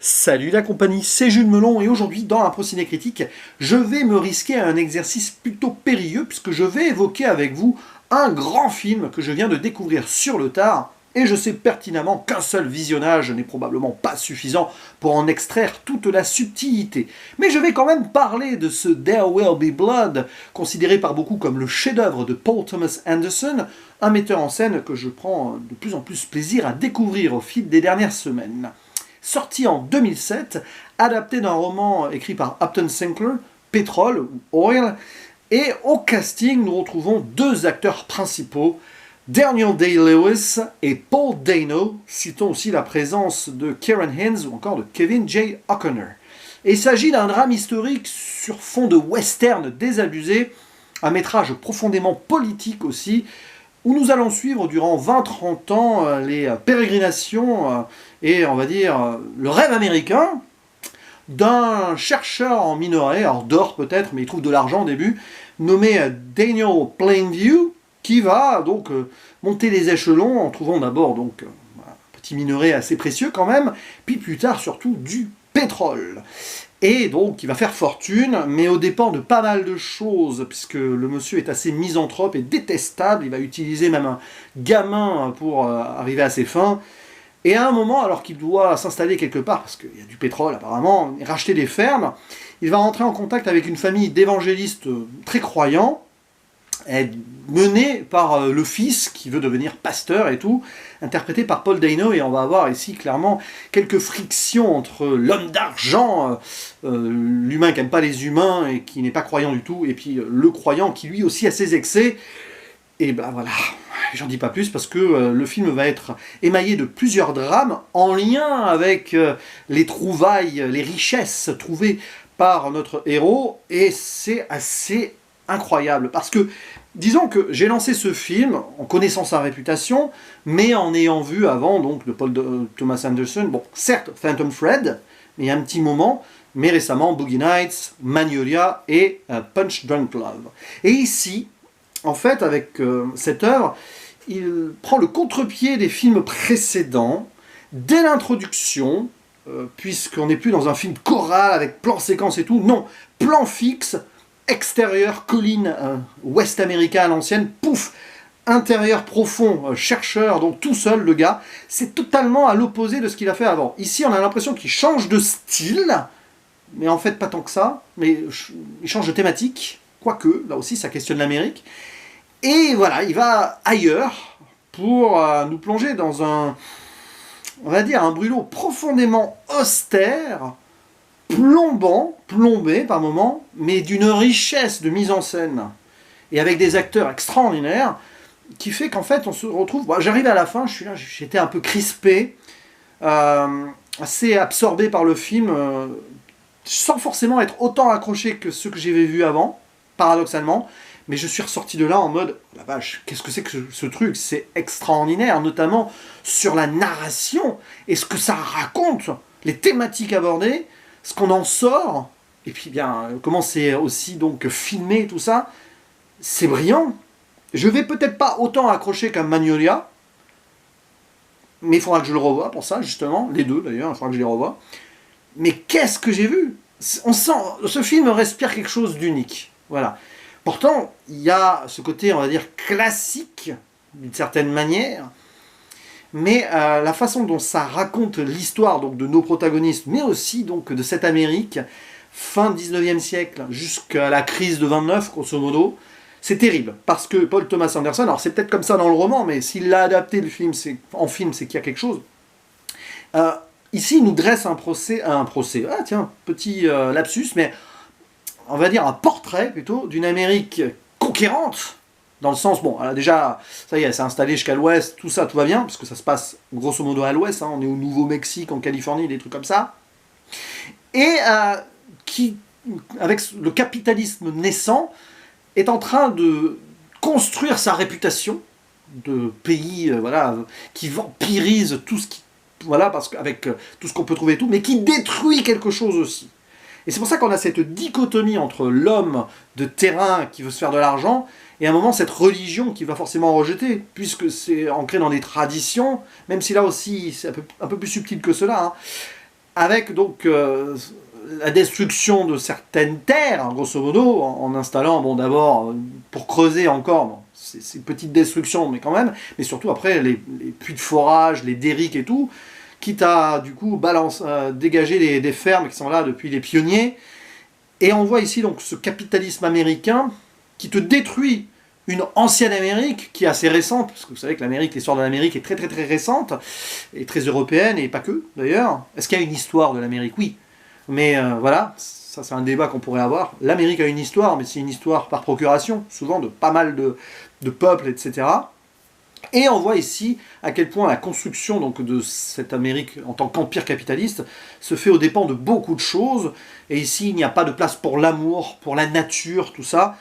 Salut la compagnie, c'est Jules Melon et aujourd'hui dans un Ciné Critique, je vais me risquer à un exercice plutôt périlleux puisque je vais évoquer avec vous un grand film que je viens de découvrir sur le tard et je sais pertinemment qu'un seul visionnage n'est probablement pas suffisant pour en extraire toute la subtilité. Mais je vais quand même parler de ce There Will Be Blood, considéré par beaucoup comme le chef-d'œuvre de Paul Thomas Anderson, un metteur en scène que je prends de plus en plus plaisir à découvrir au fil des dernières semaines. Sorti en 2007, adapté d'un roman écrit par Upton Sinclair, Pétrole ou Oil, et au casting nous retrouvons deux acteurs principaux, Daniel Day-Lewis et Paul Dano, citons aussi la présence de Kieran Hines ou encore de Kevin J. O'Connor. Et il s'agit d'un drame historique sur fond de western désabusé, un métrage profondément politique aussi, où nous allons suivre durant 20-30 ans les pérégrinations et on va dire le rêve américain d'un chercheur en minerai, alors d'or peut-être, mais il trouve de l'argent au début, nommé Daniel Plainview, qui va donc monter les échelons en trouvant d'abord donc un petit minerai assez précieux quand même, puis plus tard surtout du pétrole. Et donc il va faire fortune, mais au dépens de pas mal de choses, puisque le monsieur est assez misanthrope et détestable, il va utiliser même un gamin pour arriver à ses fins. Et à un moment, alors qu'il doit s'installer quelque part, parce qu'il y a du pétrole apparemment, et racheter des fermes, il va rentrer en contact avec une famille d'évangélistes très croyants, menée par le fils qui veut devenir pasteur et tout, interprété par Paul Dano, et on va avoir ici clairement quelques frictions entre l'homme d'argent, l'humain qui n'aime pas les humains et qui n'est pas croyant du tout, et puis le croyant qui lui aussi a ses excès. Et ben voilà, j'en dis pas plus parce que le film va être émaillé de plusieurs drames en lien avec les trouvailles, les richesses trouvées par notre héros, et c'est assez incroyable parce que disons que j'ai lancé ce film en connaissant sa réputation, mais en ayant vu avant donc de Paul Thomas Anderson, bon certes Phantom Thread, mais il y a un petit moment, mais récemment Boogie Nights, Magnolia et Punch Drunk Love. Et ici, en fait, avec cette œuvre, il prend le contre-pied des films précédents, dès l'introduction, puisqu'on n'est plus dans un film choral avec plan séquence et tout, non, plan fixe, extérieur, colline, ouest américain à l'ancienne, pouf, intérieur profond, chercheur, donc tout seul le gars, c'est totalement à l'opposé de ce qu'il a fait avant. Ici, on a l'impression qu'il change de style, mais en fait pas tant que ça, mais il change de thématique, quoique, là aussi ça questionne l'Amérique, et voilà, il va ailleurs pour nous plonger dans un, on va dire, un brûlot profondément austère, plombé par moments, mais d'une richesse de mise en scène, et avec des acteurs extraordinaires, qui fait qu'en fait on se retrouve, bon, j'arrive à la fin, j'étais un peu crispé, assez absorbé par le film, sans forcément être autant accroché que ceux que j'avais vus avant, paradoxalement, mais je suis ressorti de là en mode, la vache, qu'est-ce que c'est que ce truc? C'est extraordinaire, notamment sur la narration, et ce que ça raconte, les thématiques abordées, ce qu'on en sort, et puis bien, comment c'est aussi donc filmé, tout ça, c'est brillant. Je vais peut-être pas autant accrocher qu'un Magnolia, mais il faudra que je le revoie pour ça, justement, les deux d'ailleurs, il faudra que je les revoie. Mais qu'est-ce que j'ai vu? On sent, ce film respire quelque chose d'unique, voilà. Pourtant, il y a ce côté, on va dire, classique, d'une certaine manière, mais la façon dont ça raconte l'histoire donc, de nos protagonistes, mais aussi donc, de cette Amérique, fin 19e siècle, jusqu'à la crise de 29, grosso modo, c'est terrible. Parce que Paul Thomas Anderson, alors c'est peut-être comme ça dans le roman, mais s'il l'a adapté en film, c'est qu'il y a quelque chose. Ici, il nous dresse un procès, ah tiens, petit lapsus, mais on va dire un portrait plutôt d'une Amérique conquérante, dans le sens, bon, déjà, ça y est, elle s'est installée jusqu'à l'ouest, tout ça, tout va bien, parce que ça se passe grosso modo à l'ouest, hein, on est au Nouveau-Mexique, en Californie, des trucs comme ça, et qui, avec le capitalisme naissant, est en train de construire sa réputation de pays voilà, qui vampirise tout ce qui, voilà, parce qu'avec tout ce qu'on peut trouver et tout, mais qui détruit quelque chose aussi. Et c'est pour ça qu'on a cette dichotomie entre l'homme de terrain qui veut se faire de l'argent et à un moment cette religion qui va forcément rejeter, puisque c'est ancré dans des traditions, même si là aussi c'est un peu plus subtil que cela, hein. avec donc la destruction de certaines terres, hein, grosso modo, en installant, bon d'abord, pour creuser encore, bon, c'est une petite destruction, mais quand même, mais surtout après les puits de forage, les derricks et tout, quitte à du coup dégager des fermes qui sont là depuis les pionniers. Et on voit ici donc ce capitalisme américain qui te détruit une ancienne Amérique qui est assez récente, parce que vous savez que l'histoire de l'Amérique est très très très récente, et très européenne, et pas que d'ailleurs. Est-ce qu'il y a une histoire de l'Amérique? Oui. Mais voilà, ça c'est un débat qu'on pourrait avoir. L'Amérique a une histoire, mais c'est une histoire par procuration, souvent de pas mal de peuples, etc. Et on voit ici à quel point la construction donc, de cette Amérique en tant qu'empire capitaliste se fait aux dépens de beaucoup de choses. Et ici, il n'y a pas de place pour l'amour, pour la nature, tout ça.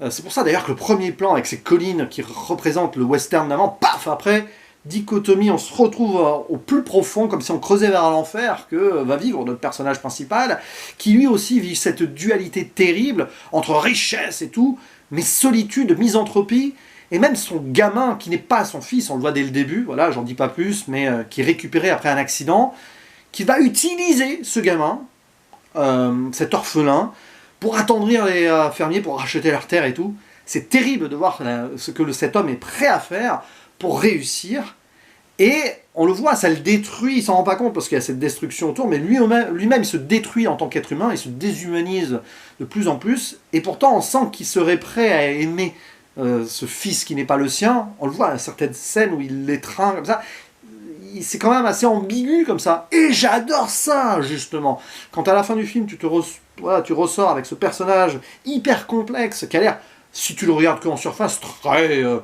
C'est pour ça d'ailleurs que le premier plan avec ces collines qui représentent le western d'avant, paf, après, dichotomie, on se retrouve au plus profond, comme si on creusait vers l'enfer, que va vivre notre personnage principal, qui lui aussi vit cette dualité terrible entre richesse et tout, mais solitude, misanthropie, et même son gamin, qui n'est pas son fils, on le voit dès le début, voilà, j'en dis pas plus, mais qui est récupéré après un accident, qui va utiliser ce gamin, cet orphelin, pour attendrir les fermiers, pour racheter leurs terres et tout. C'est terrible de voir ce que cet homme est prêt à faire pour réussir. Et on le voit, ça le détruit, il s'en rend pas compte parce qu'il y a cette destruction autour, mais lui-même il se détruit en tant qu'être humain, il se déshumanise de plus en plus, et pourtant on sent qu'il serait prêt à aimer ce fils qui n'est pas le sien. On le voit à certaines scènes où il l'étreint comme ça. C'est quand même assez ambigu comme ça. Et j'adore ça, justement. Quand à la fin du film, tu ressors avec ce personnage hyper complexe qui a l'air, si tu le regardes qu'en surface, très, on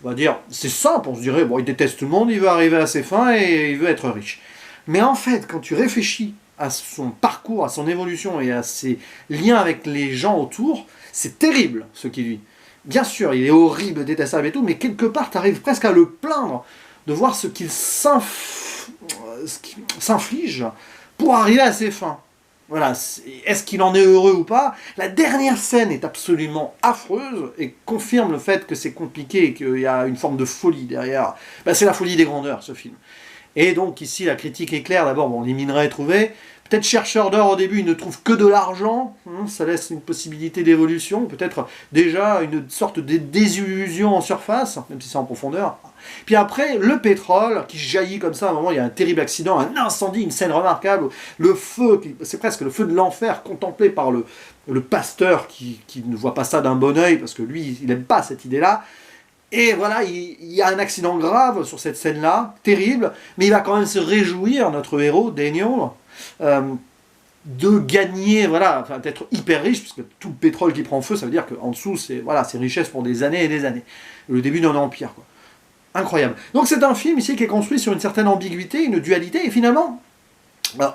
va dire, c'est simple. On se dirait, bon, il déteste tout le monde, il veut arriver à ses fins et il veut être riche. Mais en fait, quand tu réfléchis à son parcours, à son évolution et à ses liens avec les gens autour, c'est terrible ce qu'il vit. Bien sûr, il est horrible, détestable et tout, mais quelque part, tu arrives presque à le plaindre de voir ce qu'il s'inflige pour arriver à ses fins. Voilà, est-ce qu'il en est heureux ou pas? La dernière scène est absolument affreuse et confirme le fait que c'est compliqué et qu'il y a une forme de folie derrière. Ben, c'est la folie des grandeurs, ce film. Et donc ici, la critique est claire. D'abord, bon, les minerais trouvés. Peut-être chercheur d'or au début, il ne trouve que de l'argent. Ça laisse une possibilité d'évolution. Peut-être déjà une sorte de désillusion en surface, même si c'est en profondeur. Puis après, le pétrole qui jaillit comme ça. À un moment, il y a un terrible accident, un incendie, une scène remarquable. Le feu, c'est presque le feu de l'enfer contemplé par le pasteur qui ne voit pas ça d'un bon oeil parce que lui, il n'aime pas cette idée-là. Et voilà, il y a un accident grave sur cette scène-là, terrible, mais il va quand même se réjouir, notre héros, Daniel, de gagner, voilà, enfin, d'être hyper riche, puisque tout le pétrole qui prend feu, ça veut dire qu'en dessous, c'est voilà, richesse pour des années et des années. Le début d'un empire, quoi. Incroyable. Donc c'est un film ici qui est construit sur une certaine ambiguïté, une dualité, et finalement,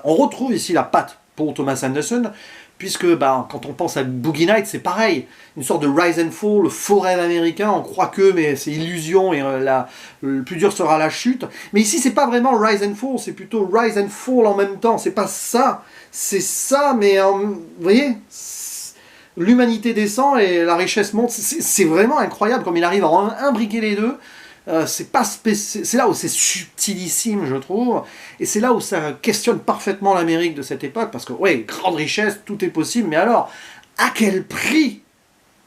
on retrouve ici la patte Paul Thomas Anderson, puisque quand on pense à Boogie Nights, c'est pareil, une sorte de rise and fall, le faux rêve américain, on croit que, mais c'est illusion, et le plus dur sera la chute. Mais ici, c'est pas vraiment rise and fall, c'est plutôt rise and fall en même temps, c'est pas ça, c'est ça, mais vous voyez, l'humanité descend et la richesse monte, c'est vraiment incroyable comme il arrive à imbriquer les deux. C'est là où c'est subtilissime, je trouve, et c'est là où ça questionne parfaitement l'Amérique de cette époque, parce que, ouais, grande richesse, tout est possible, mais alors, à quel prix?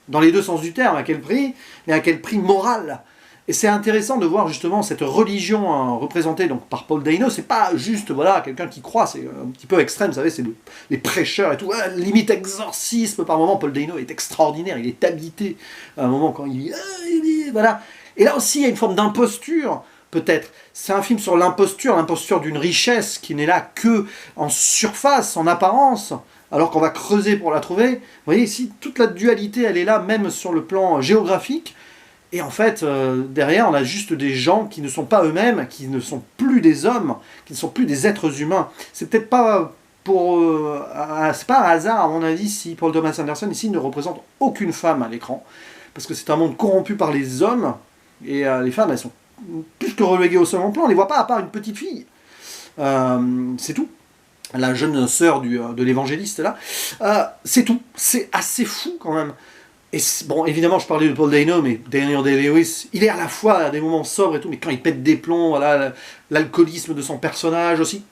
Dans les deux sens du terme, à quel prix? Mais à quel prix moral? Et c'est intéressant de voir justement cette religion représentée donc, par Paul Dano. C'est pas juste voilà, quelqu'un qui croit, c'est un petit peu extrême, vous savez, c'est les prêcheurs et tout, limite exorcisme par moment. Paul Dano est extraordinaire, il est habité à un moment quand il dit voilà. Et là aussi, il y a une forme d'imposture, peut-être. C'est un film sur l'imposture d'une richesse qui n'est là que en surface, en apparence, alors qu'on va creuser pour la trouver. Vous voyez ici, toute la dualité, elle est là, même sur le plan géographique. Et en fait, derrière, on a juste des gens qui ne sont pas eux-mêmes, qui ne sont plus des hommes, qui ne sont plus des êtres humains. C'est peut-être pas c'est pas un hasard, à mon avis, si Paul Thomas Anderson, ici, ne représente aucune femme à l'écran. Parce que c'est un monde corrompu par les hommes. Et les femmes, elles sont plus que reléguées au second plan, on ne les voit pas à part une petite fille. C'est tout. La jeune sœur de l'évangéliste, là. C'est tout. C'est assez fou, quand même. Et bon, évidemment, je parlais de Paul Dano, mais Daniel Day-Lewis, il est à la fois à des moments sobres et tout, mais quand il pète des plombs, voilà, l'alcoolisme de son personnage aussi.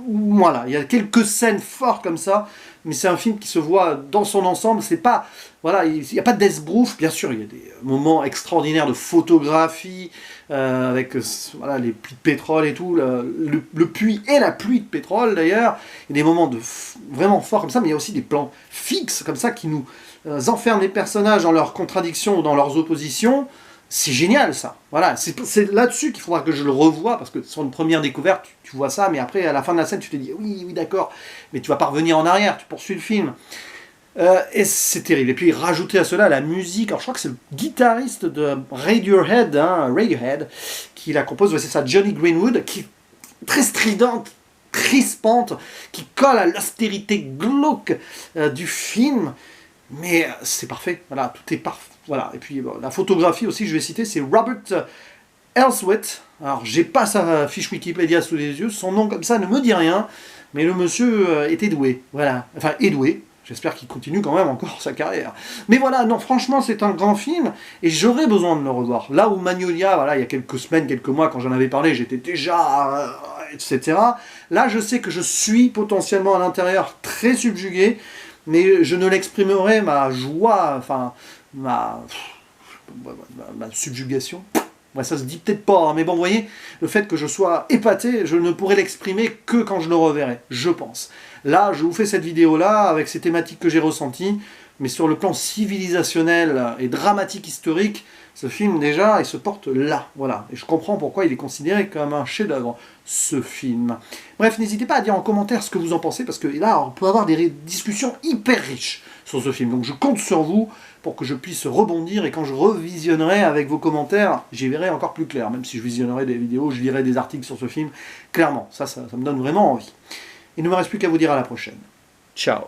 voilà, il y a quelques scènes fortes comme ça, mais c'est un film qui se voit dans son ensemble. C'est pas, voilà, il n'y a pas d'esbrouf. Bien sûr, il y a des moments extraordinaires de photographie avec voilà, les puits de pétrole et tout, le puits et la pluie de pétrole d'ailleurs. Il y a des moments vraiment forts comme ça, mais il y a aussi des plans fixes comme ça qui nous enferment les personnages dans leurs contradictions ou dans leurs oppositions. C'est génial ça, voilà, c'est là-dessus qu'il faudra que je le revoie, parce que sur une première découverte, tu vois ça, mais après, à la fin de la scène, tu te dis, oui, oui, d'accord, mais tu vas pas revenir en arrière, tu poursuis le film. Et c'est terrible. Et puis, rajouter à cela la musique, alors je crois que c'est le guitariste de Radiohead, qui la compose, ouais, c'est ça, Johnny Greenwood, qui est très stridente, crispante, qui colle à l'austérité glauque du film, mais c'est parfait, voilà, tout est parfait. Voilà. Et puis bon, la photographie aussi, je vais citer, c'est Robert Elswit. Alors, j'ai pas sa fiche Wikipédia sous les yeux, son nom comme ça ne me dit rien, mais le monsieur était doué, voilà, enfin, est doué. J'espère qu'il continue quand même encore sa carrière. Mais voilà, non, franchement, c'est un grand film, et j'aurais besoin de le revoir. Là où Magnolia, voilà, il y a quelques semaines, quelques mois, quand j'en avais parlé, j'étais déjà... etc. Là, je sais que je suis potentiellement à l'intérieur très subjugué, mais je ne l'exprimerai, ma joie, enfin, ma subjugation. Ouais, ça se dit peut-être pas, hein, mais bon, vous voyez, le fait que je sois épaté, je ne pourrai l'exprimer que quand je le reverrai, je pense. Là, je vous fais cette vidéo-là, avec ces thématiques que j'ai ressenties, mais sur le plan civilisationnel et dramatique historique, ce film, déjà, il se porte là, voilà. Et je comprends pourquoi il est considéré comme un chef-d'œuvre, ce film. Bref, n'hésitez pas à dire en commentaire ce que vous en pensez, parce que là, on peut avoir des discussions hyper riches sur ce film. Donc je compte sur vous pour que je puisse rebondir, et quand je revisionnerai avec vos commentaires, j'y verrai encore plus clair. Même si je visionnerai des vidéos, je lirai des articles sur ce film, clairement, ça me donne vraiment envie. Il ne me reste plus qu'à vous dire à la prochaine. Ciao.